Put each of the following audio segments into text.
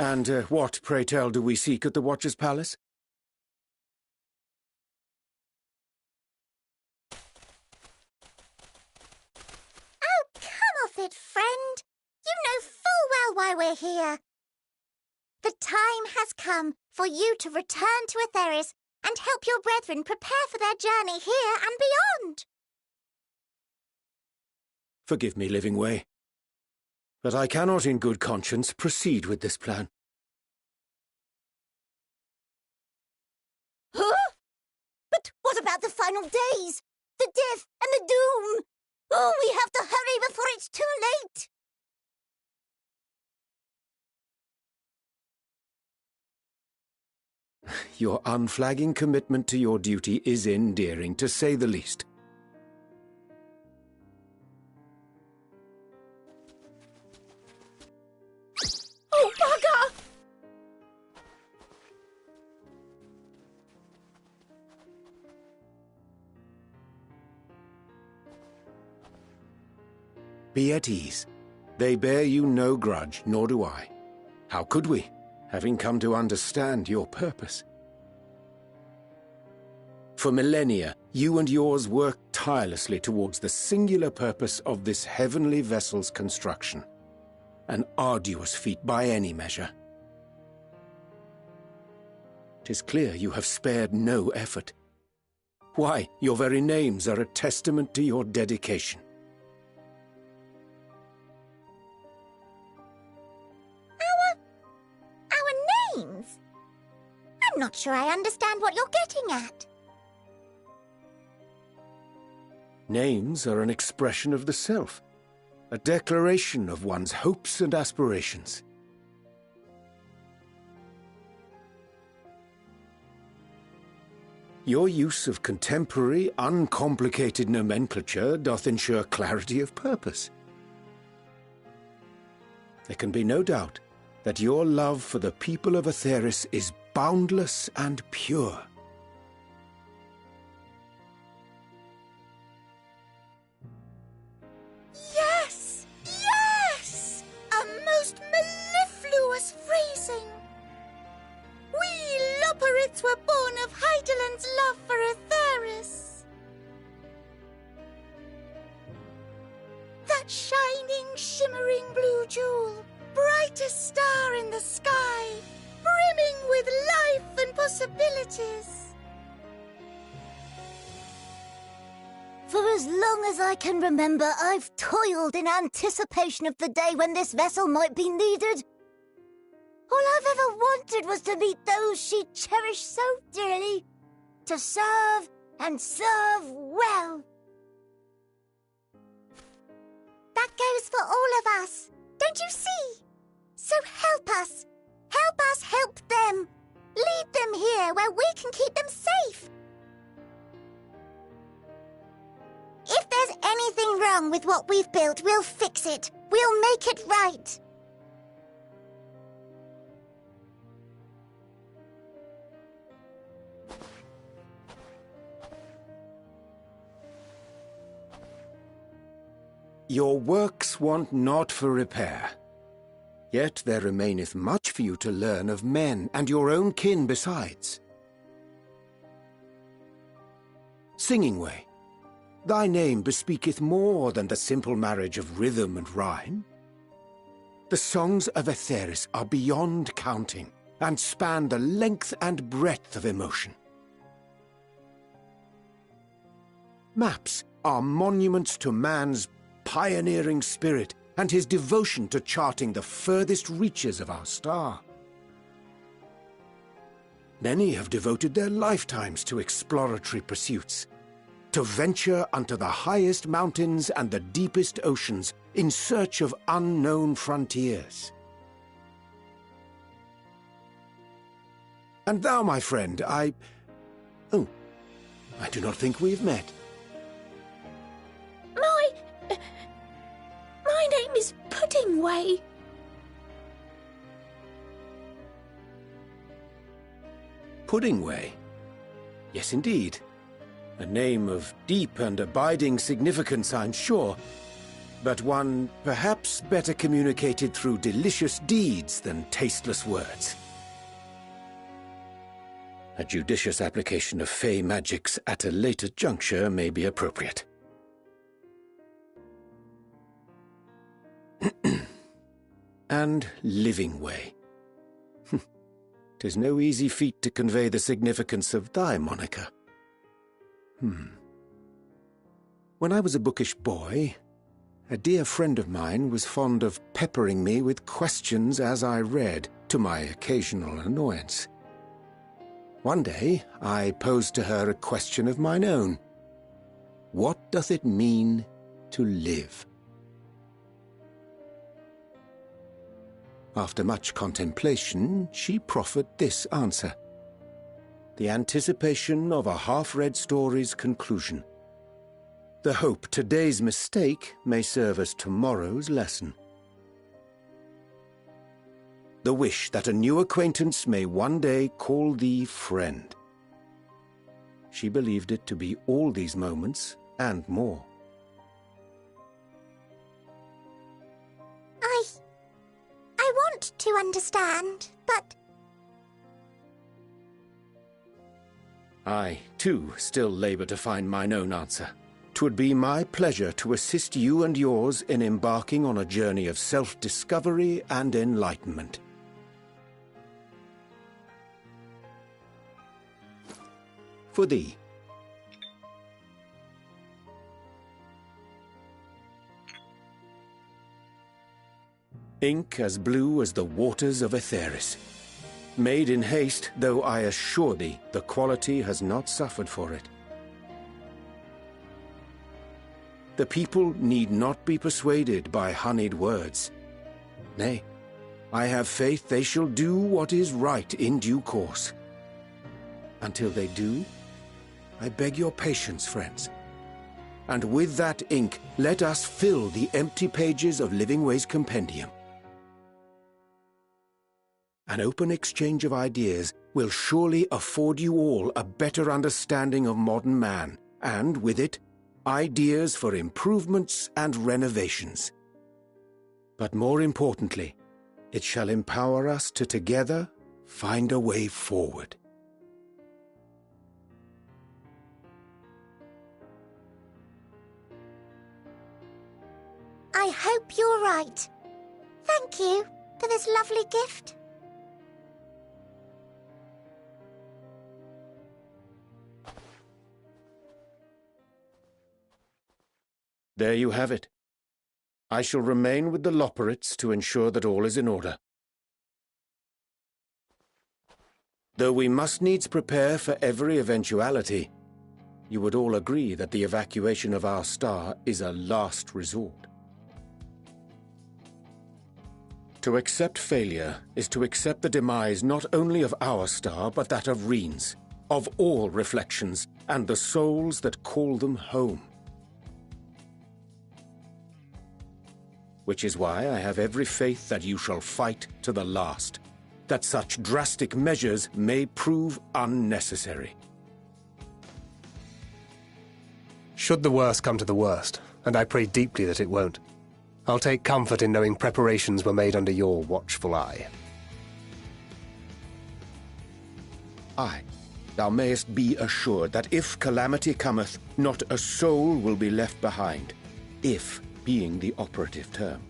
And what, pray tell, do we seek at the Watcher's Palace? Oh, come off it, friend. You know full well why we're here. The time has come for you to return to Aetheris and help your brethren prepare for their journey here and beyond. Forgive me, Living Way, but I cannot in good conscience proceed with this plan. Huh? But what about the final days? The death and the doom? Oh, we have to hurry before it's too late. Your unflagging commitment to your duty is endearing, to say the least. Oh, bugger! Be at ease. They bear you no grudge, nor do I. How could we, having come to understand your purpose? For millennia, you and yours worked tirelessly towards the singular purpose of this heavenly vessel's construction. An arduous feat by any measure. 'Tis clear you have spared no effort. Why, your very names are a testament to your dedication. Our names? I'm not sure I understand what you're getting at. Names are an expression of the self, a declaration of one's hopes and aspirations. Your use of contemporary, uncomplicated nomenclature doth ensure clarity of purpose. There can be no doubt that your love for the people of Aetheris is boundless and pure. Yes! Yes! A most mellifluous phrasing. We Loporrits were born of Hydaelyn's love for Aetheris. That shining, shimmering blue jewel, brightest star in the sky, brimming with life and possibilities. For as long as I can remember, I've toiled in anticipation of the day when this vessel might be needed. All I've ever wanted was to meet those she cherished so dearly, to serve and serve well. That goes for all of us, don't you see? So help us help them. Lead them here where we can keep them safe. If there's anything wrong with what we've built, we'll fix it. We'll make it right. Your works want not for repair. Yet there remaineth much for you to learn of men, and your own kin besides. Singing Way, thy name bespeaketh more than the simple marriage of rhythm and rhyme. The songs of Aetheris are beyond counting, and span the length and breadth of emotion. Maps are monuments to man's pioneering spirit and his devotion to charting the furthest reaches of our star. Many have devoted their lifetimes to exploratory pursuits, to venture unto the highest mountains and the deepest oceans in search of unknown frontiers. And thou, my friend, I do not think we've met. My name is Pudding Way. Pudding Way? Yes, indeed. A name of deep and abiding significance, I'm sure. but one perhaps better communicated through delicious deeds than tasteless words. A judicious application of fey magics at a later juncture may be appropriate. And living way. 'Tis no easy feat to convey the significance of thy moniker. When I was a bookish boy, a dear friend of mine was fond of peppering me with questions as I read, to my occasional annoyance. One day, I posed to her a question of mine own. What doth it mean to live? After much contemplation, she proffered this answer. The anticipation of a half-read story's conclusion. The hope today's mistake may serve as tomorrow's lesson. The wish that a new acquaintance may one day call thee friend. She believed it to be all these moments and more. I want to understand, but... I, too, still labour to find mine own answer. 'Twould be my pleasure to assist you and yours in embarking on a journey of self-discovery and enlightenment. For thee. Ink as blue as the waters of Aetheris. Made in haste, though I assure thee the quality has not suffered for it. The people need not be persuaded by honeyed words. Nay, I have faith they shall do what is right in due course. Until they do, I beg your patience, friends. And with that ink, let us fill the empty pages of Living Way's compendium. An open exchange of ideas will surely afford you all a better understanding of modern man, and with it, ideas for improvements and renovations. But more importantly, it shall empower us to together find a way forward. I hope you're right. Thank you for this lovely gift. There you have it. I shall remain with the Loporrits to ensure that all is in order. Though we must needs prepare for every eventuality, you would all agree that the evacuation of our star is a last resort. To accept failure is to accept the demise not only of our star, but that of Reen's, of all reflections, and the souls that call them home. Which is why I have every faith that you shall fight to the last, that such drastic measures may prove unnecessary. Should the worst come to the worst, and I pray deeply that it won't, I'll take comfort in knowing preparations were made under your watchful eye. Aye, thou mayest be assured that if calamity cometh, not a soul will be left behind, if being the operative term.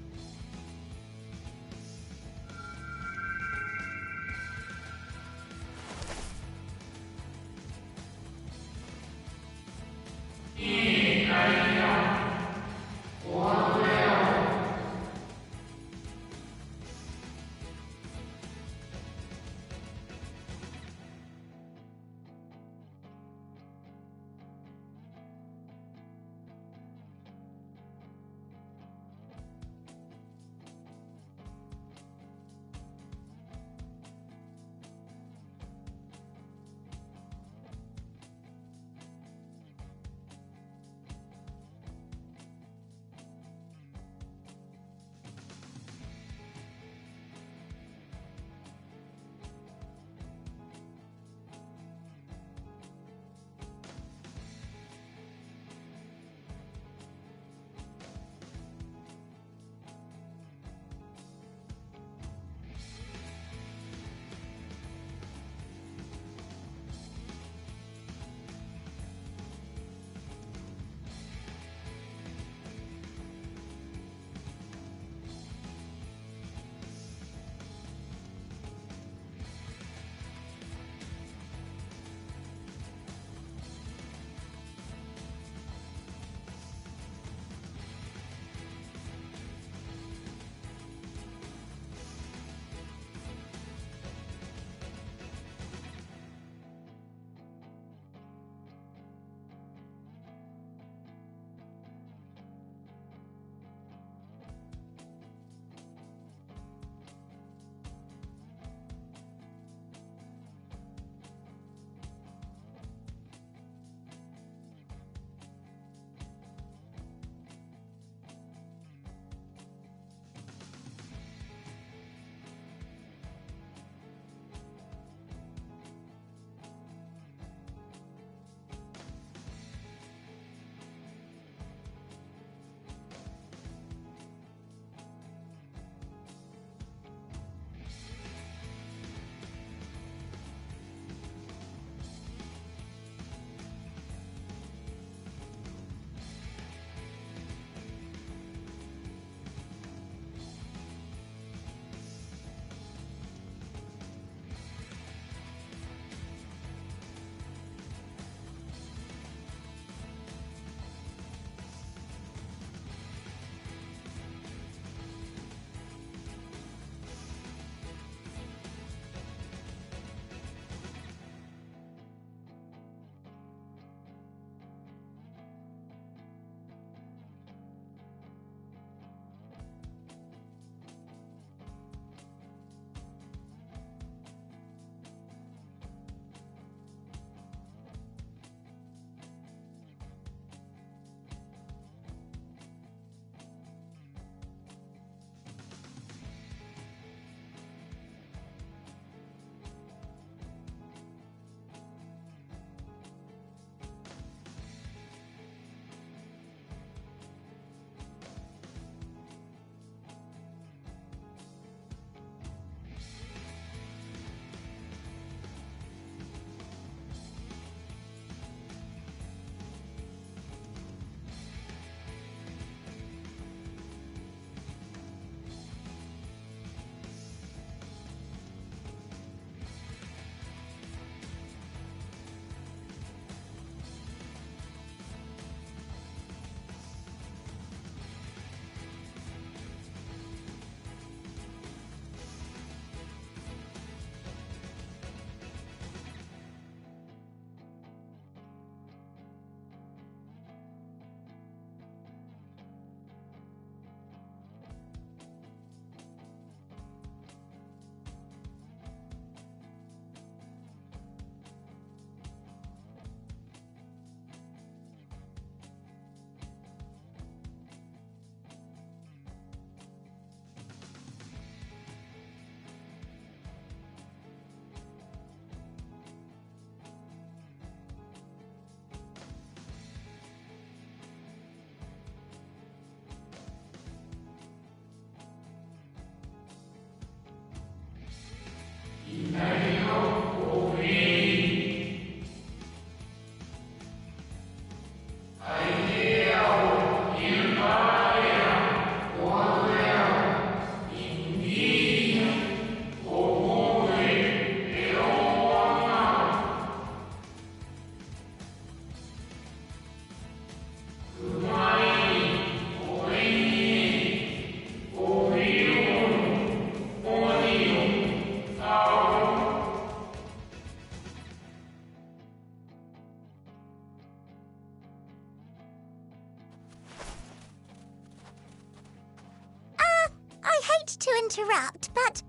hate to interrupt, but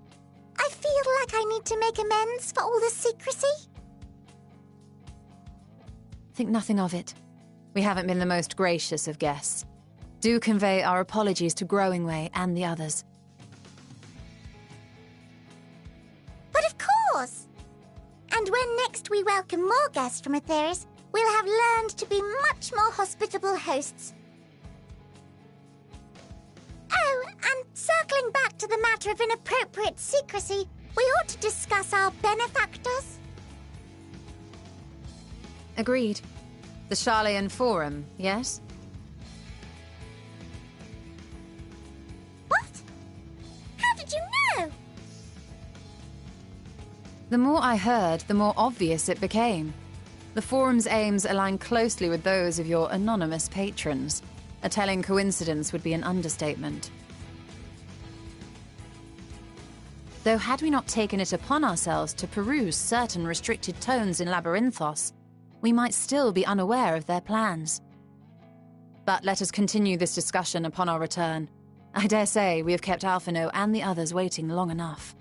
I feel like I need to make amends for all the secrecy. Think nothing of it. We haven't been the most gracious of guests. Do convey our apologies to Growingway and the others. But of course! And when next we welcome more guests from Aetheris, we'll have learned to be much more hospitable hosts. Oh, and circling back to the matter of inappropriate secrecy, we ought to discuss our benefactors. Agreed. The Charlayan Forum, yes? What? How did you know? The more I heard, the more obvious it became. The Forum's aims align closely with those of your anonymous patrons. A telling coincidence would be an understatement. Though had we not taken it upon ourselves to peruse certain restricted tones in Labyrinthos, we might still be unaware of their plans. But let us continue this discussion upon our return. I dare say we have kept Alphino and the others waiting long enough.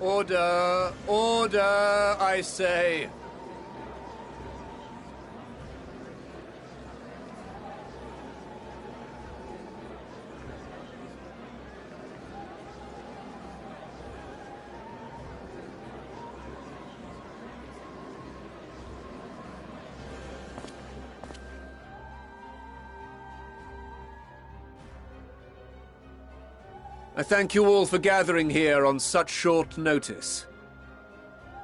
Order! Order, I say! I thank you all for gathering here on such short notice.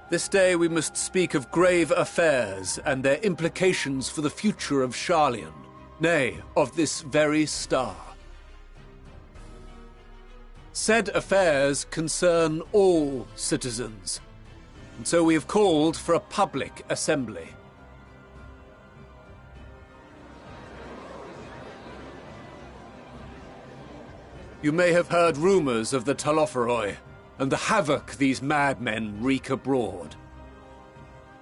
This day we must speak of grave affairs and their implications for the future of Sharlayan, nay, of this very star. Said affairs concern all citizens, and so we have called for a public assembly. You may have heard rumors of the Telophoroi and the havoc these madmen wreak abroad.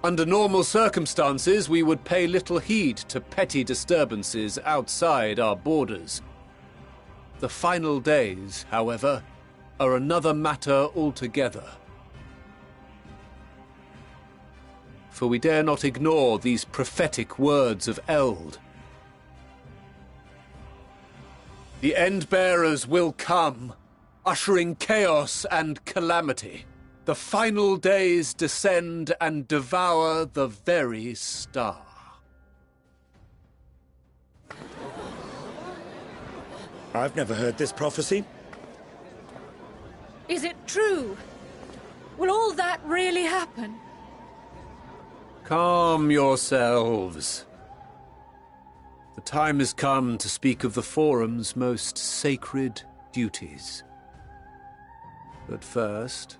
Under normal circumstances, we would pay little heed to petty disturbances outside our borders. The final days, however, are another matter altogether. For we dare not ignore these prophetic words of Eld. The Endbearers will come, ushering chaos and calamity. The final days descend and devour the very star. I've never heard this prophecy. Is it true? Will all that really happen? Calm yourselves. The time has come to speak of the Forum's most sacred duties. But first...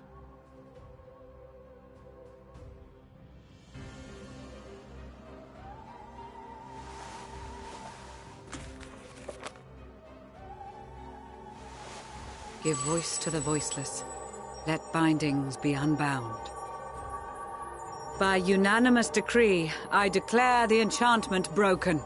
Give voice to the voiceless. Let bindings be unbound. By unanimous decree, I declare the enchantment broken.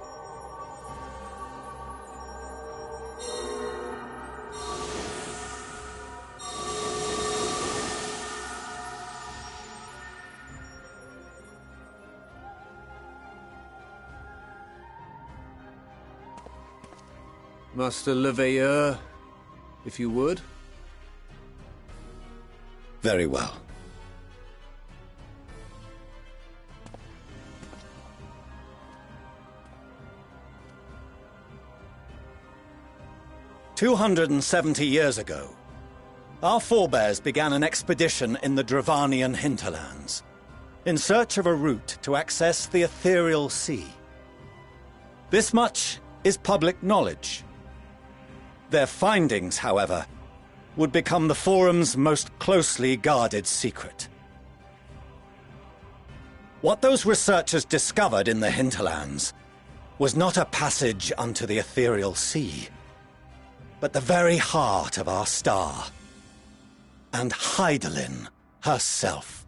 Master Leveilleur, if you would. Very well. "270 years ago, our forebears began an expedition in the Dravanian hinterlands, in search of a route to access the ethereal sea. This much is public knowledge. Their findings, however, would become the Forum's most closely guarded secret. What those researchers discovered in the hinterlands was not a passage unto the ethereal sea, but the very heart of our star, and Hydaelyn herself.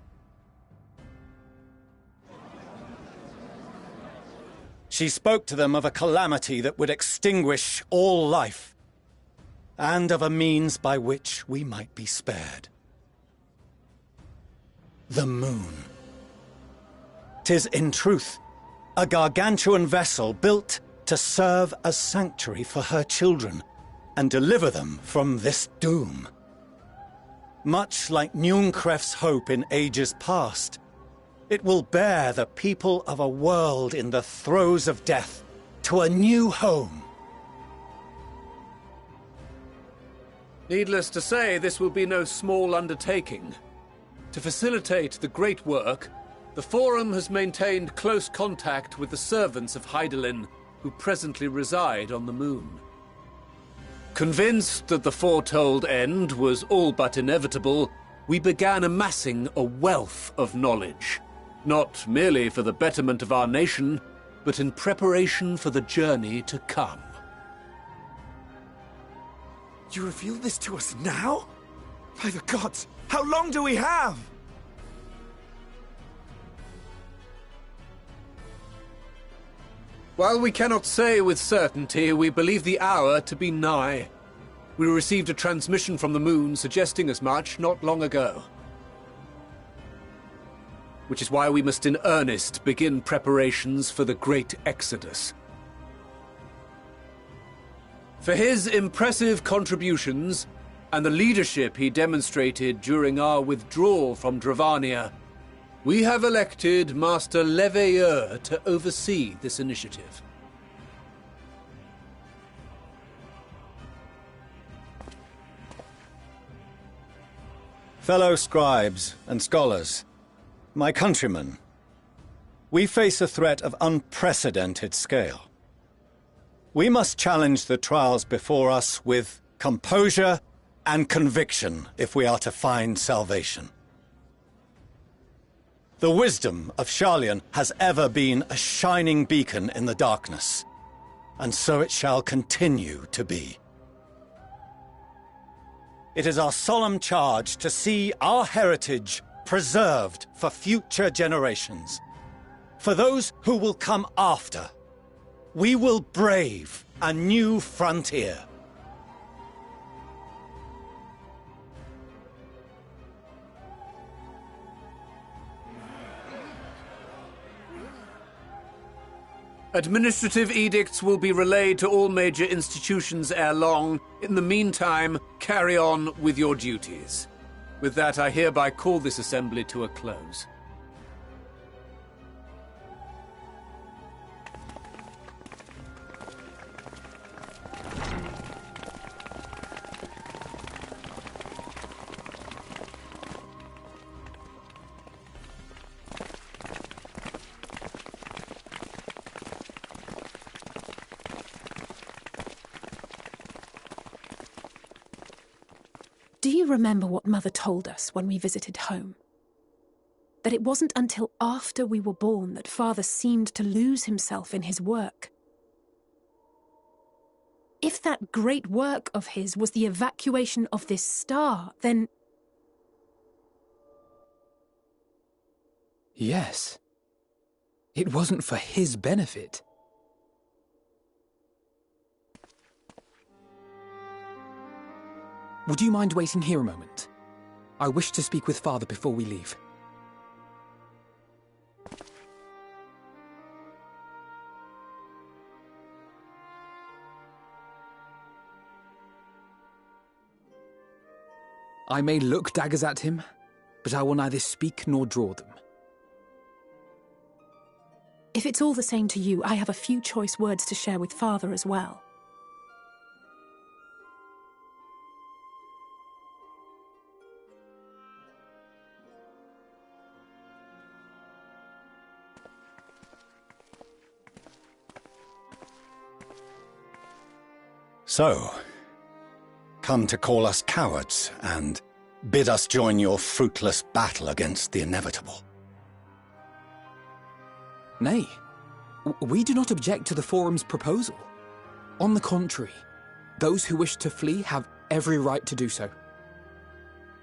She spoke to them of a calamity that would extinguish all life, and of a means by which we might be spared. The moon. 'Tis in truth a gargantuan vessel built to serve as sanctuary for her children and deliver them from this doom. Much like Nunkref's hope in ages past, it will bear the people of a world in the throes of death to a new home. Needless to say, this will be no small undertaking. To facilitate the great work, the Forum has maintained close contact with the servants of Hydaelyn, who presently reside on the moon. Convinced that the foretold end was all but inevitable, we began amassing a wealth of knowledge, not merely for the betterment of our nation, but in preparation for the journey to come. You reveal this to us now? By the gods, how long do we have? While we cannot say with certainty, we believe the hour to be nigh. We received a transmission from the moon suggesting as much not long ago. which is why we must in earnest begin preparations for the Great Exodus. For his impressive contributions and the leadership he demonstrated during our withdrawal from Dravania, we have elected Master Leveilleur to oversee this initiative. Fellow scribes and scholars, my countrymen, we face a threat of unprecedented scale. We must challenge the trials before us with composure and conviction if we are to find salvation. The wisdom of Sharlayan has ever been a shining beacon in the darkness, and so it shall continue to be. It is our solemn charge to see our heritage preserved for future generations. For those who will come after, we will brave a new frontier. Administrative edicts will be relayed to all major institutions ere long. In the meantime, carry on with your duties. With that, I hereby call this assembly to a close. Do you remember what Mother told us when we visited home? That it wasn't until after we were born that Father seemed to lose himself in his work. If that great work of his was the evacuation of this star, then... Yes. It wasn't for his benefit. Would you mind waiting here a moment? I wish to speak with Father before we leave. I may look daggers at him, but I will neither speak nor draw them. If it's all the same to you, I have a few choice words to share with Father as well. So, come to call us cowards and bid us join your fruitless battle against the inevitable. Nay, we do not object to the Forum's proposal. On the contrary, those who wish to flee have every right to do so.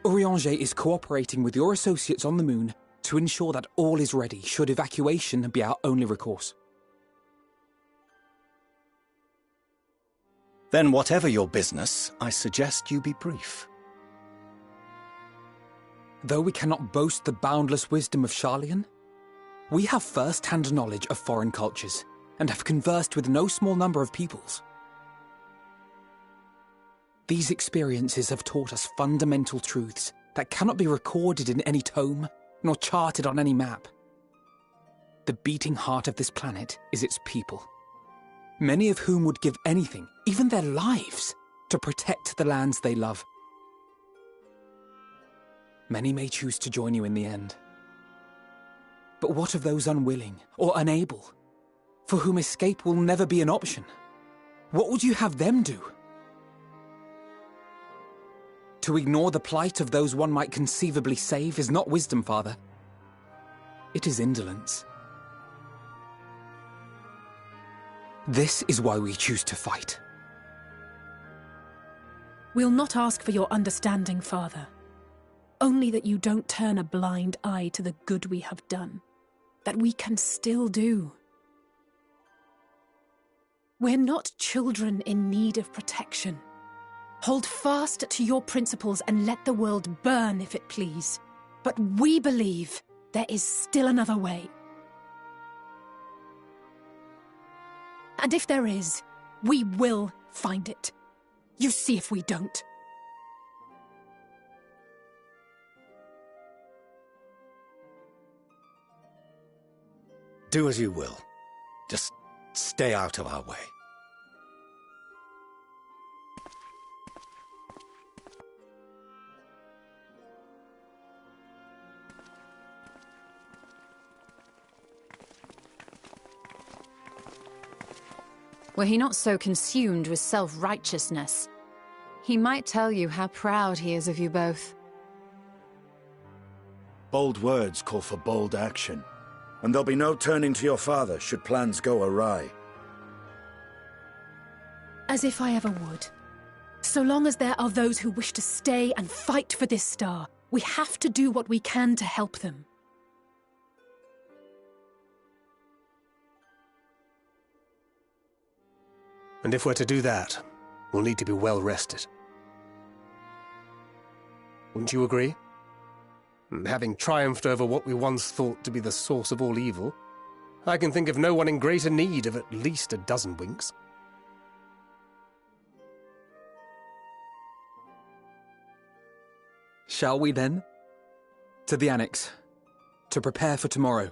Urianger is cooperating with your associates on the moon to ensure that all is ready should evacuation be our only recourse. Then whatever your business, I suggest you be brief. Though we cannot boast the boundless wisdom of Sharlayan, we have first-hand knowledge of foreign cultures, and have conversed with no small number of peoples. These experiences have taught us fundamental truths that cannot be recorded in any tome, nor charted on any map. The beating heart of this planet is its people, many of whom would give anything, even their lives, to protect the lands they love. Many may choose to join you in the end. But what of those unwilling or unable, for whom escape will never be an option? What would you have them do? To ignore the plight of those one might conceivably save is not wisdom, Father. It is indolence. This is why we choose to fight. We'll not ask for your understanding, Father. Only that you don't turn a blind eye to the good we have done, that we can still do. We're not children in need of protection. Hold fast to your principles and let the world burn if it please. But we believe there is still another way. And if there is, we will find it. You see if we don't. Do as you will. Just stay out of our way. Were he not so consumed with self-righteousness, he might tell you how proud he is of you both. Bold words call for bold action. And there'll be no turning to your father should plans go awry. As if I ever would. So long as there are those who wish to stay and fight for this star, we have to do what we can to help them. And if we're to do that, we'll need to be well rested. Wouldn't you agree? And having triumphed over what we once thought to be the source of all evil, I can think of no one in greater need of at least a dozen winks. Shall we then? To the Annex, to prepare for tomorrow.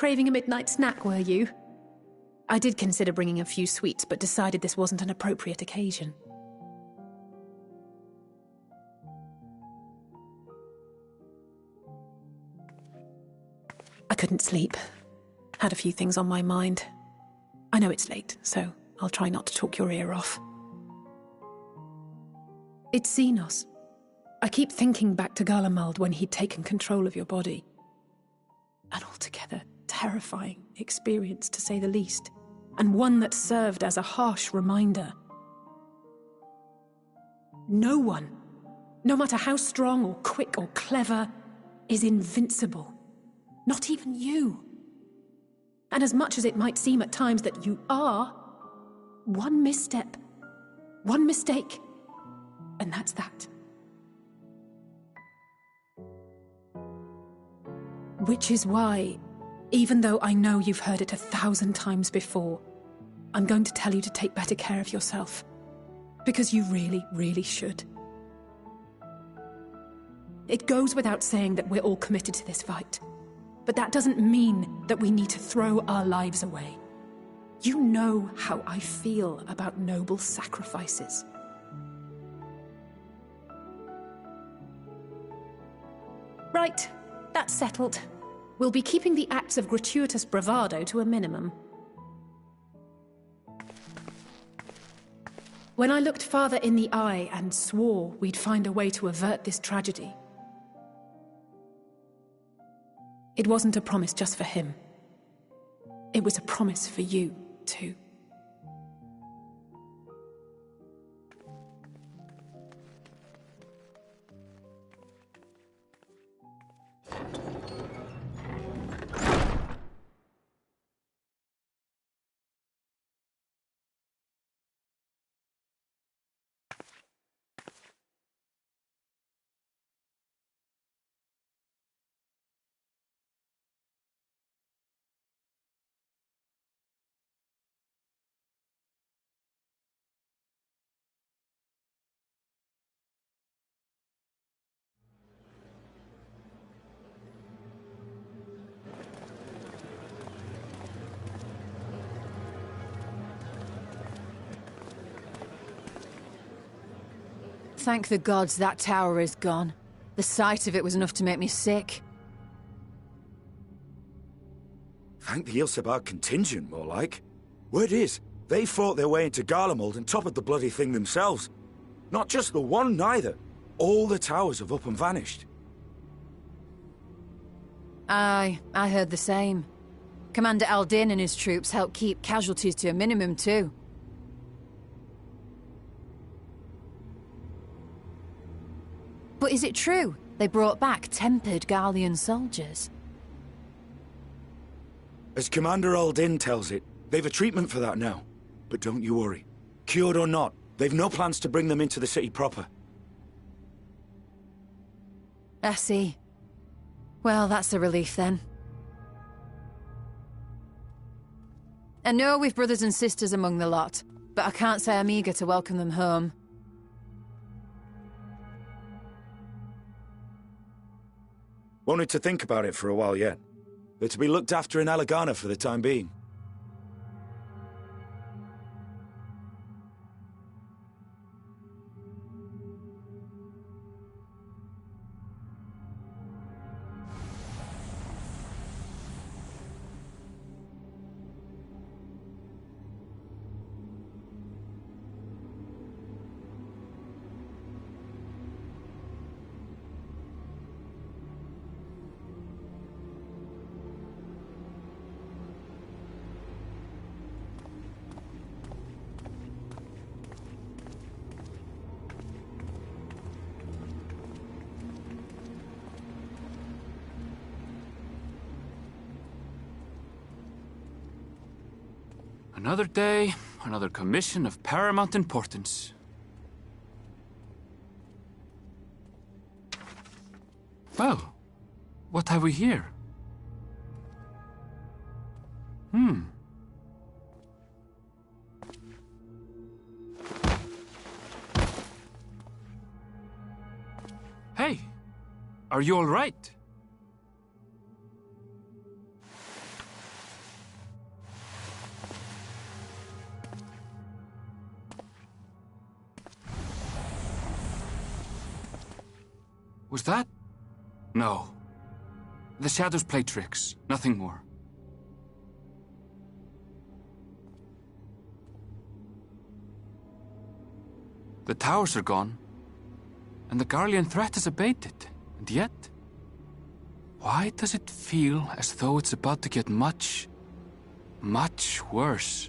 Craving a midnight snack, were you? I did consider bringing a few sweets, but decided this wasn't an appropriate occasion. I couldn't sleep. Had a few things on my mind. I know it's late, so I'll try not to talk your ear off. It's Xenos. I keep thinking back to Garlemald when he'd taken control of your body. An altogether terrifying experience, to say the least, and one that served as a harsh reminder. No one, no matter how strong or quick or clever, is invincible. Not even you. And as much as it might seem at times that you are, one misstep, one mistake, and that's that. Which is why, even though I know you've heard it 1,000 times before, I'm going to tell you to take better care of yourself. Because you really, really should. It goes without saying that we're all committed to this fight. But that doesn't mean that we need to throw our lives away. You know how I feel about noble sacrifices. Right, that's settled. We'll be keeping the acts of gratuitous bravado to a minimum. When I looked father in the eye and swore we'd find a way to avert this tragedy, it wasn't a promise just for him. It was a promise for you, too. Thank the gods that tower is gone. The sight of it was enough to make me sick. Thank the Ilsebar contingent, more like. Word is, they fought their way into Garlemald and toppled the bloody thing themselves. Not just the one, neither. All the towers have up and vanished. Aye, I heard the same. Commander Aldin and his troops helped keep casualties to a minimum, too. But is it true? They brought back tempered Garlean soldiers. As Commander Aldin tells it, they've a treatment for that now. But don't you worry. Cured or not, they've no plans to bring them into the city proper. I see. Well, that's a relief then. I know we've brothers and sisters among the lot, but I can't say I'm eager to welcome them home. Wanted to think about it for a while yet. They're to be looked after in Alagana for the time being. Another day, another commission of paramount importance. Well, what have we here? Hey, are you all right? Was that? No. The shadows play tricks, nothing more. The towers are gone, and the Garlean threat is abated, and yet... why does it feel as though it's about to get much, much worse?